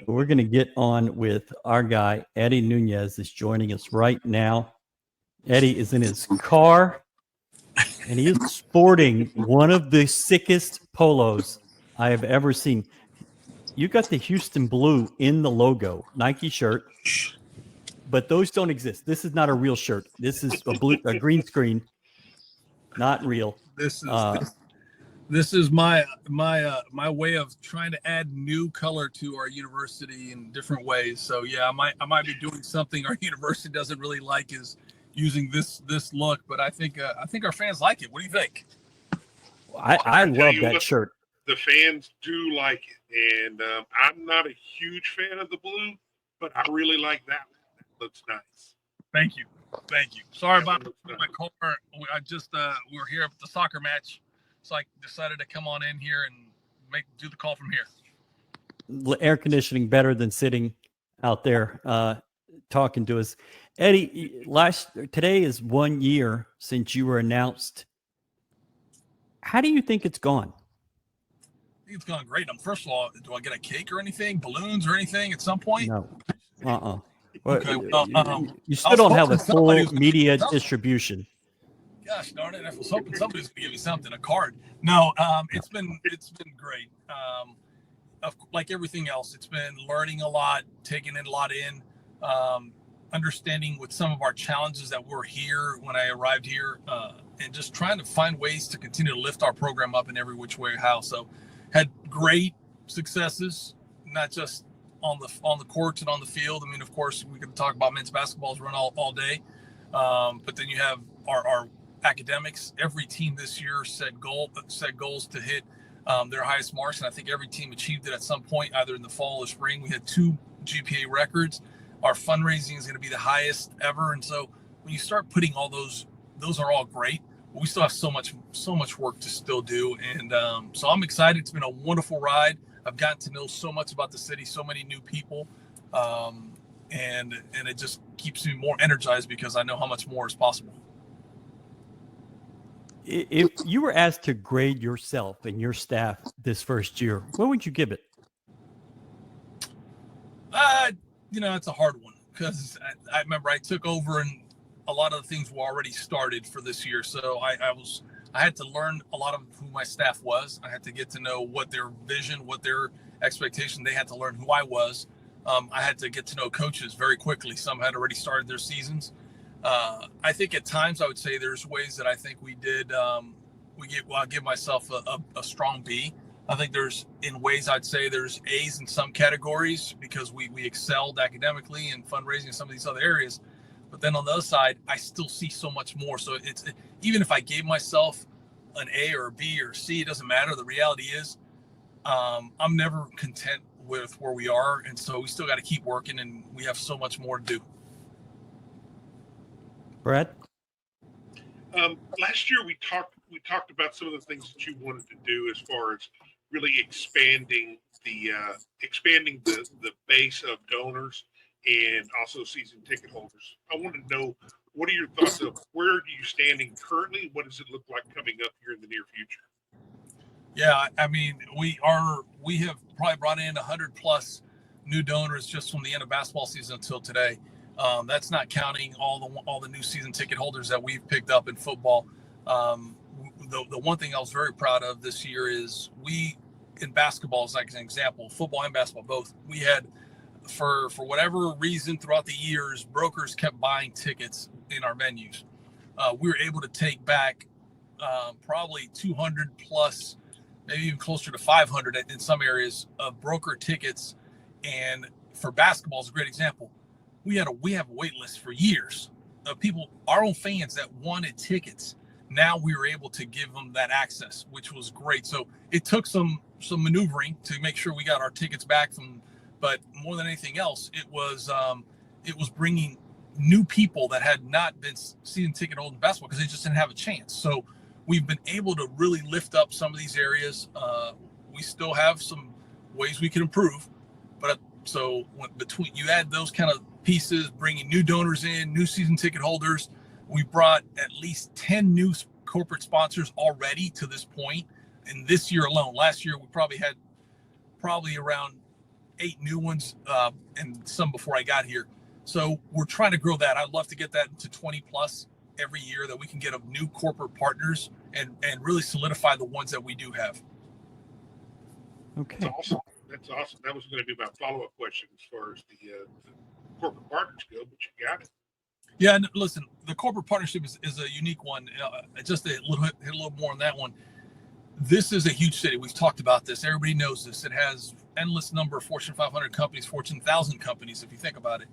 We're going to get on with our guy, Eddie Nuñez, is joining us right now. Eddie is in his car, and he is sporting one of the sickest polos I have ever seen. You got the Houston blue in the logo, Nike shirt, but those don't exist. This is not a real shirt. This is a green screen, not real. This is my way of trying to add new color to our university in different ways. So yeah, I might be doing something our university doesn't really like, is using this look, but I think our fans like it. What do you think? I love that shirt. The fans do like it, and I'm not a huge fan of the blue, but I really like that one. That looks nice. Thank you. Sorry about my car. I just we were here at the soccer match, so I decided to come on in here and do the call from here. Air conditioning better than sitting out there talking to us. Eddie, today is 1 year since you were announced. How do you think it's gone? I think it's gone great. First of all, do I get a cake or anything, balloons or anything at some point? No. Okay, well, you still don't have a full media distribution. Gosh darn it! I was hoping somebody's gonna give me something, a card. No, it's been great. Like everything else, it's been learning a lot, taking it a lot in, understanding with some of our challenges that were here when I arrived here, and just trying to find ways to continue to lift our program up in every which way how. So, had great successes, not just on the courts and on the field. I mean, of course, we could talk about men's basketball's run all day, but then you have our academics. Every team this year set goals to hit their highest marks, and I think every team achieved it at some point, either in the fall or spring. We had 2 GPA records. Our fundraising is going to be the highest ever, and so when you start putting all those are all great. But we still have so much work to still do, and so I'm excited. It's been a wonderful ride. I've gotten to know so much about the city, so many new people, and it just keeps me more energized because I know how much more is possible. If you were asked to grade yourself and your staff this first year, what would you give it? It's a hard one because I remember I took over and a lot of the things were already started for this year. So I had to learn a lot of who my staff was. I had to get to know what their vision, what their expectation. They had to learn who I was. I had to get to know coaches very quickly. Some had already started their seasons. I think at times I would say there's ways that I think we did. I'll give myself a strong B. I think there's in ways I'd say there's A's in some categories because we excelled academically and fundraising in some of these other areas. But then on the other side, I still see so much more. So it's even if I gave myself an A or a B or a C, it doesn't matter. The reality is I'm never content with where we are. And so we still got to keep working, and we have so much more to do. Brad? Last year we talked about some of the things that you wanted to do as far as really expanding the base of donors and also season ticket holders. I want to know, what are your thoughts of where are you standing currently? What does it look like coming up here in the near future? Yeah, I mean, we have probably brought in 100 plus new donors just from the end of basketball season until today. That's not counting all the new season ticket holders that we've picked up in football. The one thing I was very proud of this year is in basketball, as like an example, football and basketball both, we had for whatever reason throughout the years, brokers kept buying tickets in our venues. We were able to take back probably 200 plus, maybe even closer to 500 in some areas of broker tickets. And for basketball is a great example. We have a wait list for years of people, our own fans that wanted tickets. Now we were able to give them that access, which was great. So it took some maneuvering to make sure we got our tickets back but more than anything else, it was bringing new people that had not been season ticket holders in basketball because they just didn't have a chance. So we've been able to really lift up some of these areas. We still have some ways we can improve, but between you add those kind of pieces, bringing new donors in, new season ticket holders, we brought at least 10 new corporate sponsors already to this point. And this year alone, last year we probably had around 8 new ones, and some before I got here. So we're trying to grow that. I'd love to get that to 20 plus every year, that we can get new corporate partners and really solidify the ones that we do have. Okay. That's awesome. That's awesome. That was going to be my follow-up question as far as the corporate partners go, but you got it. Yeah, and listen, the corporate partnership is a unique one. Just hit a little more on that one. This is a huge city. We've talked about this. Everybody knows this. It has endless number of Fortune 500 companies, Fortune 1000 companies, if you think about it.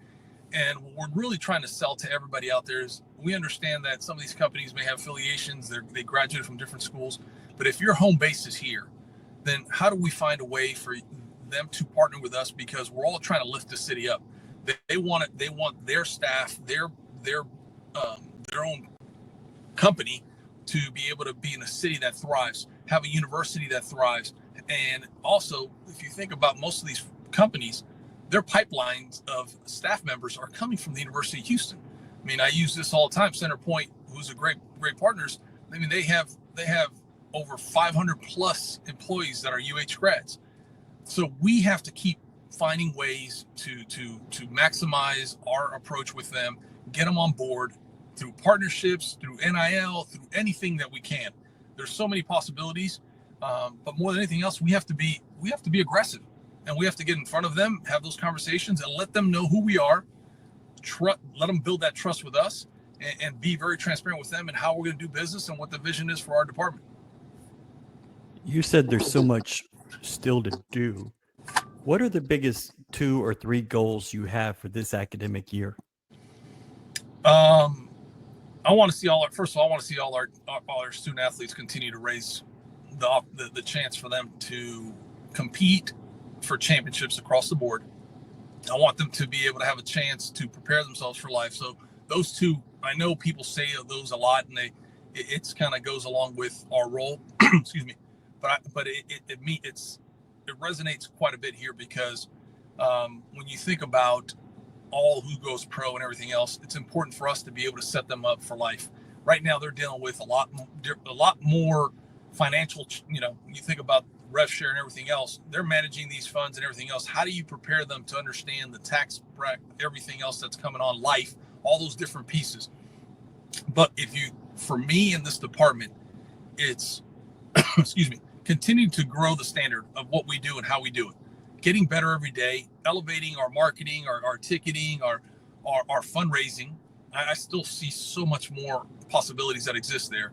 And what we're really trying to sell to everybody out there is, we understand that some of these companies may have affiliations. They graduated from different schools. But if your home base is here, then how do we find a way for them to partner with us? Because we're all trying to lift the city up. They want it. They want their staff, their own company, to be able to be in a city that thrives, have a university that thrives. And also, if you think about most of these companies, their pipelines of staff members are coming from the University of Houston. I mean, I use this all the time. Centerpoint, who's a great partners. I mean, they have over 500 plus employees that are UH grads. So we have to keep finding ways to maximize our approach with them, get them on board through partnerships, through NIL, through anything that we can. There's so many possibilities, but more than anything else, we have to be aggressive, and we have to get in front of them, have those conversations, and let them know who we are. Let them build that trust with us, and be very transparent with them and how we're going to do business and what the vision is for our department. You said there's so much still to do. What are the biggest 2 or 3 goals you have for this academic year? I want to see first of all, I want to see all our student athletes continue to raise the chance for them to compete for championships across the board. I want them to be able to have a chance to prepare themselves for life. So those two, I know people say those a lot, and it's kind of goes along with our role. Excuse me, but it resonates quite a bit here, because when you think about all who goes pro and everything else, it's important for us to be able to set them up for life. Right now, they're dealing with a lot more financial. You think about rev share and everything else. They're managing these funds and everything else. How do you prepare them to understand the tax bracket, everything else that's coming on, life, all those different pieces? But for me in this department, it's excuse me, continuing to grow the standard of what we do and how we do it, getting better every day, elevating our marketing, our ticketing, our fundraising. I still see so much more possibilities that exist there,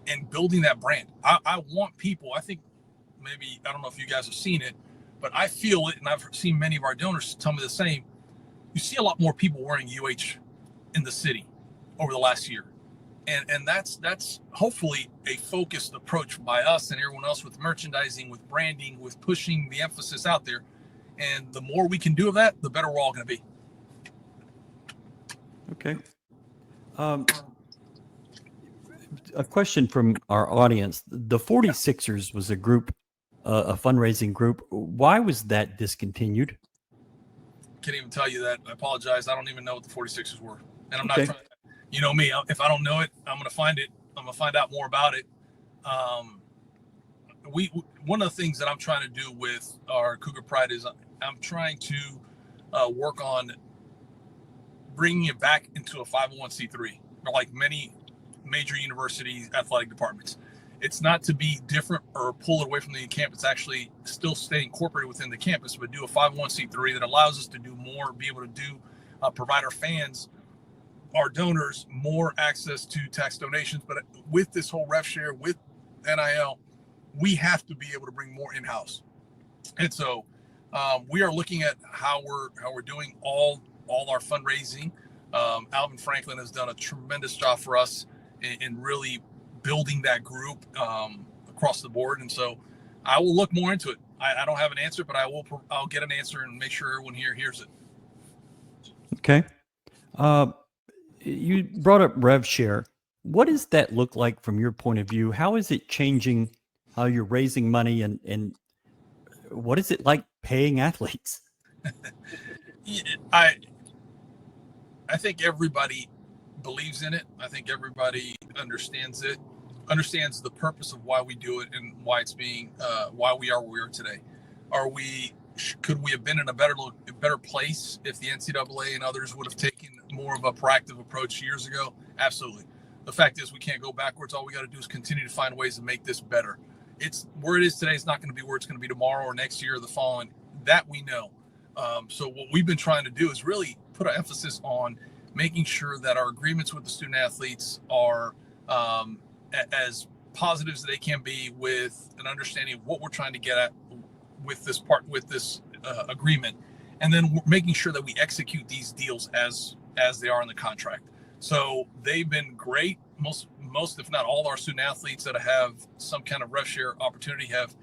and building that brand. I want people, I think maybe, I don't know if you guys have seen it, but I feel it, and I've seen many of our donors tell me the same. You see a lot more people wearing UH in the city over the last year. And that's hopefully a focused approach by us and everyone else, with merchandising, with branding, with pushing the emphasis out there. And the more we can do of that, the better we're all going to be. Okay. A question from our audience. The 46ers was a group, a fundraising group. Why was that discontinued? Can't even tell you that. I apologize. I don't even know what the 46ers were. And I'm not Okay. trying to, you know me, if I don't know it, I'm going to find it. I'm going to find out more about it. One of the things that I'm trying to do with our Cougar Pride is I'm trying to work on bringing it back into a 501c3, like many major university athletic departments. It's not to be different or pull it away from the campus, actually still stay incorporated within the campus, but do a 501c3 that allows us to do more, be able to do, provide our fans, our donors, more access to tax donations. But with this whole rev share, with NIL, we have to be able to bring more in-house. And so we are looking at how we're doing all our fundraising. Alvin Franklin has done a tremendous job for us in really building that group across the board. And so I will look more into it. I don't have an answer, but I'll get an answer and make sure everyone here hears it. Okay. You brought up rev share. What does that look like from your point of view? How is it changing how you're raising money, and what is it like paying athletes? I think everybody believes in it. I think everybody understands it, understands the purpose of why we do it and why it's being, why we are where we are today. Are we could we have been in a better place if the NCAA and others would have taken more of a proactive approach years ago? Absolutely. The fact is we can't go backwards. All we got to do is continue to find ways to make this better. It's where it is today is not going to be where it's going to be tomorrow or next year or the following. That we know. So what we've been trying to do is really put an emphasis on making sure that our agreements with the student athletes are as positive as they can be, with an understanding of what we're trying to get at with this agreement, and then making sure that we execute these deals as they are in the contract. So they've been great. Most if not all our student athletes that have some kind of rev share opportunity have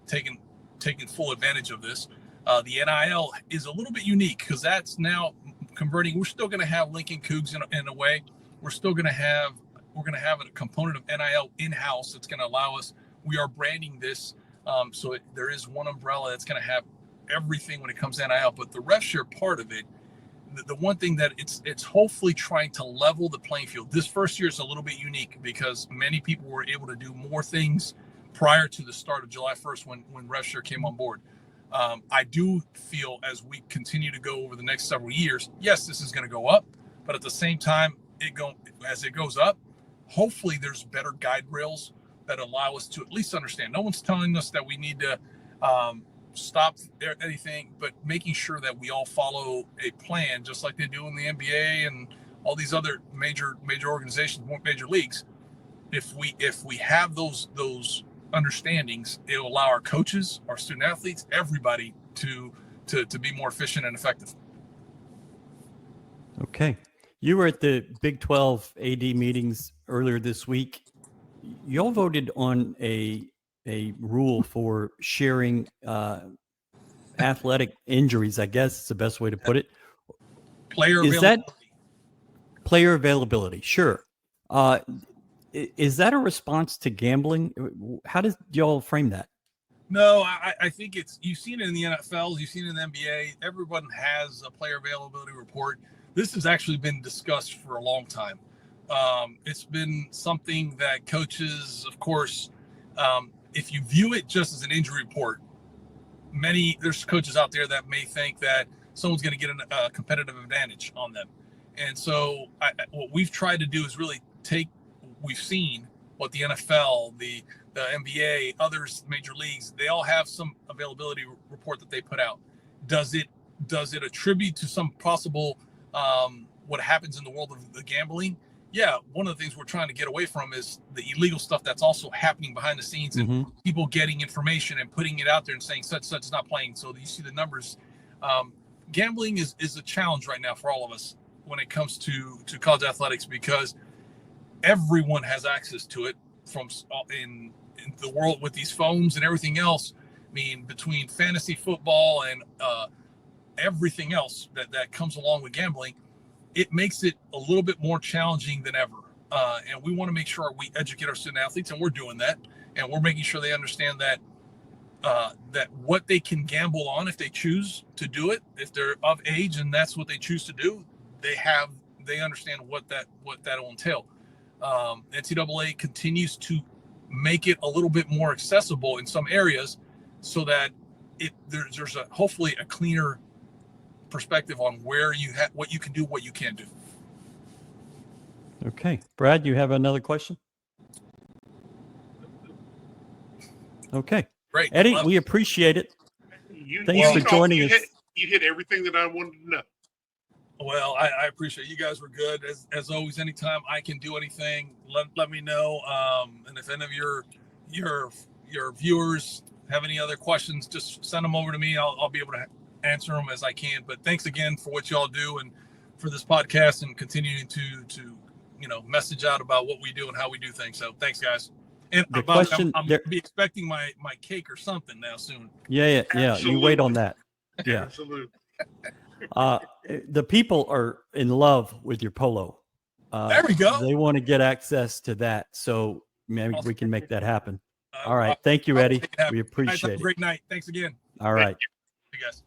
taken full advantage of this. The NIL is a little bit unique because that's now converting. We're still going to have Lincoln Cougs in a way. We're going to have a component of NIL in-house that's going to allow us. We are branding this, so there is one umbrella that's going to have everything when it comes to NIL. But the rev share part of it, the one thing that it's hopefully trying to level the playing field. This first year is a little bit unique because many people were able to do more things prior to the start of July 1st when rev share came on board. I do feel as we continue to go over the next several years, yes, this is going to go up, but at the same time, as it goes up, hopefully there's better guide rails that allow us to at least understand. No one's telling us that we need to stop anything, but making sure that we all follow a plan, just like they do in the NBA and all these other major organizations, major leagues. If we have those understandings, it'll allow our coaches, our student athletes, everybody to be more efficient and effective. Okay. You were at the Big 12 AD meetings earlier this week. Y'all voted on a rule for sharing athletic injuries, I guess is the best way to put it. Player Is availability. that player availability? Sure. Is that a response to gambling? How does y'all frame that? No, I think you've seen it in the NFL, you've seen it in the NBA. Everyone has a player availability report. This has actually been discussed for a long time. It's been something that coaches, of course, if you view it just as an injury report, there's coaches out there that may think that someone's going to get a competitive advantage on them. And so what we've tried to do is really we've seen what the NFL, the NBA, others, major leagues, they all have some availability report that they put out. Does it attribute to some possible what happens in the world of the gambling? Yeah, one of the things we're trying to get away from is the illegal stuff that's also happening behind the scenes, and people getting information and putting it out there and saying such is not playing. So you see the numbers. Gambling is a challenge right now for all of us when it comes to college athletics, because everyone has access to it from in the world with these phones and everything else. I mean, between fantasy football and everything else that comes along with gambling, it makes it a little bit more challenging than ever. And we want to make sure we educate our student athletes, and we're doing that. And we're making sure they understand that what they can gamble on if they choose to do it, if they're of age and that's what they choose to do, they understand what that will entail. NCAA continues to make it a little bit more accessible in some areas, so that there's hopefully a cleaner perspective on where what you can do, what you can't do. Okay, Brad, you have another question? Okay, Great, Eddie, we appreciate it. Thanks for joining us. You hit everything that I wanted to know. Well, I appreciate it. You guys were good as always. Anytime I can do anything, let me know. And if any of your viewers have any other questions, just send them over to me. I'll be able to answer them as I can. But thanks again for what y'all do and for this podcast, and continuing to message out about what we do and how we do things. So thanks, guys. And I'm going to be expecting my cake or something now soon. Yeah. Absolutely. You wait on that. Yeah. Absolutely. The people are in love with your polo. There we go. They want to get access to that, so maybe we can make that happen. All right. Thank you, Eddie. We appreciate it. Have a great night. Thanks again. All right. You guys.